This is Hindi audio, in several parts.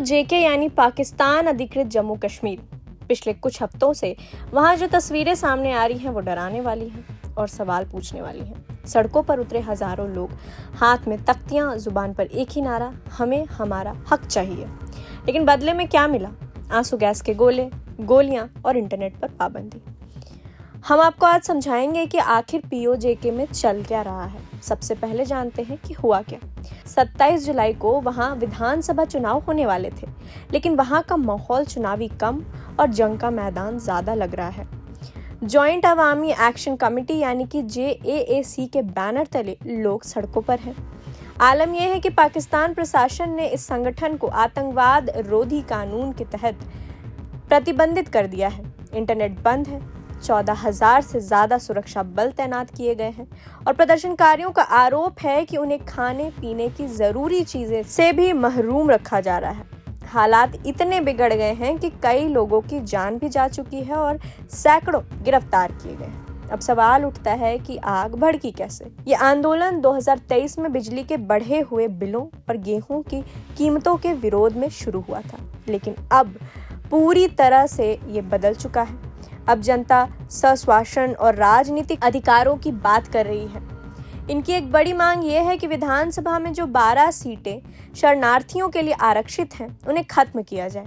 POJK यानी पाकिस्तान अधिकृत जम्मू कश्मीर। पिछले कुछ हफ्तों से वहाँ जो तस्वीरें सामने आ रही हैं वो डराने वाली हैं और सवाल पूछने वाली हैं। सड़कों पर उतरे हजारों लोग, हाथ में तख्तियां, जुबान पर एक ही नारा, हमें हमारा हक चाहिए। लेकिन बदले में क्या मिला? आंसू गैस के गोले, गोलियां और इंटरनेट पर पाबंदी। हम आपको आज समझाएंगे कि आखिर POJK में चल क्या रहा है। सबसे पहले जानते हैं कि हुआ क्या। 27 जुलाई को वहां विधानसभा चुनाव होने वाले थे, लेकिन वहां का माहौल चुनावी कम और जंग का मैदान ज्यादा लग रहा है। जॉइंट अवामी एक्शन कमेटी यानी कि JAAC के बैनर तले लोग सड़कों पर हैं। आलम यह है कि पाकिस्तान प्रशासन ने इस संगठन को आतंकवाद रोधी कानून के तहत प्रतिबंधित कर दिया है। इंटरनेट बंद है, 14,000 से ज्यादा सुरक्षा बल तैनात किए गए हैं और प्रदर्शनकारियों का आरोप है कि उन्हें खाने पीने की जरूरी चीजें से भी महरूम रखा जा रहा है। हालात इतने बिगड़ गए हैं कि कई लोगों की जान भी जा चुकी है और सैकड़ों गिरफ्तार किए गए हैं। अब सवाल उठता है कि आग भड़की कैसे? ये आंदोलन 2023 में बिजली के बढ़े हुए बिलों और गेहूं की कीमतों के विरोध में शुरू हुआ था, लेकिन अब पूरी तरह से ये बदल चुका है। अब जनता स्वशासन और राजनीतिक अधिकारों की बात कर रही है। इनकी एक बड़ी मांग ये है कि विधानसभा में जो 12 सीटें शरणार्थियों के लिए आरक्षित हैं, उन्हें खत्म किया जाए।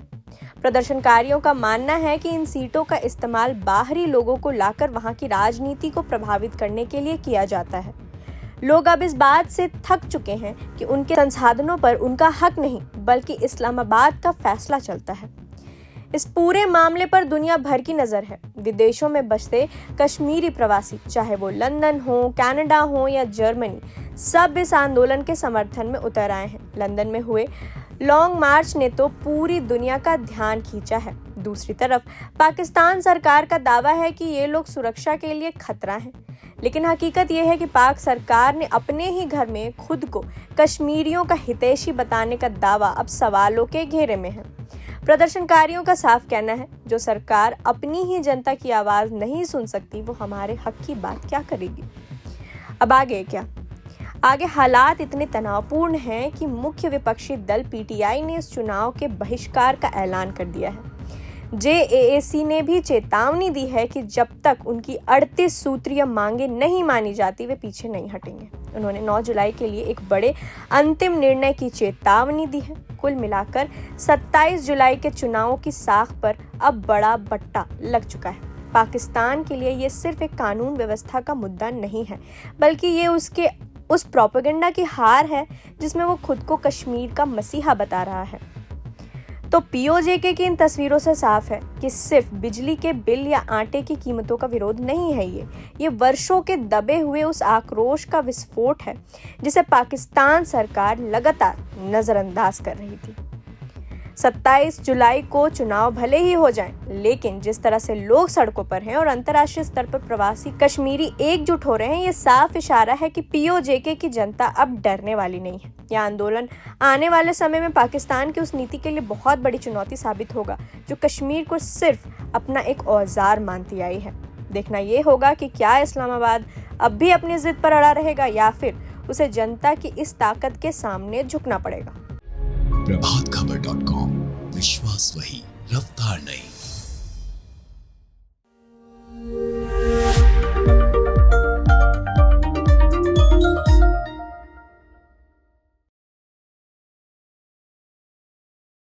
प्रदर्शनकारियों का मानना है कि इन सीटों का इस्तेमाल बाहरी लोगों को लाकर वहां की राजनीति को प्रभावित करने के लिए किया जाता है। लोग अब इस बात से थक चुके हैं कि उनके संसाधनों पर उनका हक नहीं, बल्कि इस्लामाबाद का फैसला चलता है। इस पूरे मामले पर दुनिया भर की नजर है। विदेशों में बसते कश्मीरी प्रवासी, चाहे वो लंदन हो, कनाडा हो या जर्मनी, सब इस आंदोलन के समर्थन में उतर आए हैं। लंदन में हुए लॉन्ग मार्च ने तो पूरी दुनिया का ध्यान खींचा है। दूसरी तरफ पाकिस्तान सरकार का दावा है कि ये लोग सुरक्षा के लिए खतरा हैं, लेकिन हकीकत यह है कि पाक सरकार ने अपने ही घर में खुद को कश्मीरियों का हितैषी बताने का दावा अब सवालों के घेरे में है। प्रदर्शनकारियों का साफ कहना है, जो सरकार अपनी ही जनता की आवाज नहीं सुन सकती, वो हमारे हक की बात क्या करेगी? अब आगे क्या? आगे हालात इतने तनावपूर्ण हैं कि मुख्य विपक्षी दल PTI ने इस चुनाव के बहिष्कार का ऐलान कर दिया है। JAAC ने भी चेतावनी दी है कि जब तक उनकी 38 सूत्रीय मांगे नहीं मानी जाती, वे पीछे नहीं हटेंगे। उन्होंने 9 जुलाई के लिए एक बड़े अंतिम निर्णय की चेतावनी दी है। कुल मिलाकर 27 जुलाई के चुनावों की साख पर अब बड़ा बट्टा लग चुका है। पाकिस्तान के लिए ये सिर्फ एक कानून व्यवस्था का मुद्दा नहीं है, बल्कि ये उसके उस प्रोपेगेंडा की हार है जिसमें वो खुद को कश्मीर का मसीहा बता रहा है। तो POJK की इन तस्वीरों से साफ है कि सिर्फ बिजली के बिल या आटे की कीमतों का विरोध नहीं है। ये वर्षों के दबे हुए उस आक्रोश का विस्फोट है जिसे पाकिस्तान सरकार लगातार नजरअंदाज कर रही थी। 27 जुलाई को चुनाव भले ही हो जाएं, लेकिन जिस तरह से लोग सड़कों पर हैं और अंतर्राष्ट्रीय स्तर पर प्रवासी कश्मीरी एकजुट हो रहे हैं, ये साफ इशारा है कि POJK की जनता अब डरने वाली नहीं है। यह आंदोलन आने वाले समय में पाकिस्तान की उस नीति के लिए बहुत बड़ी चुनौती साबित होगा, जो कश्मीर को सिर्फ अपना एक औजार मानती आई है। देखना ये होगा कि क्या इस्लामाबाद अब भी अपनी जिद पर अड़ा रहेगा या फिर उसे जनता की इस ताकत के सामने झुकना पड़ेगा। प्रभातखबर.com, विश्वास वही, रफ्तार नहीं।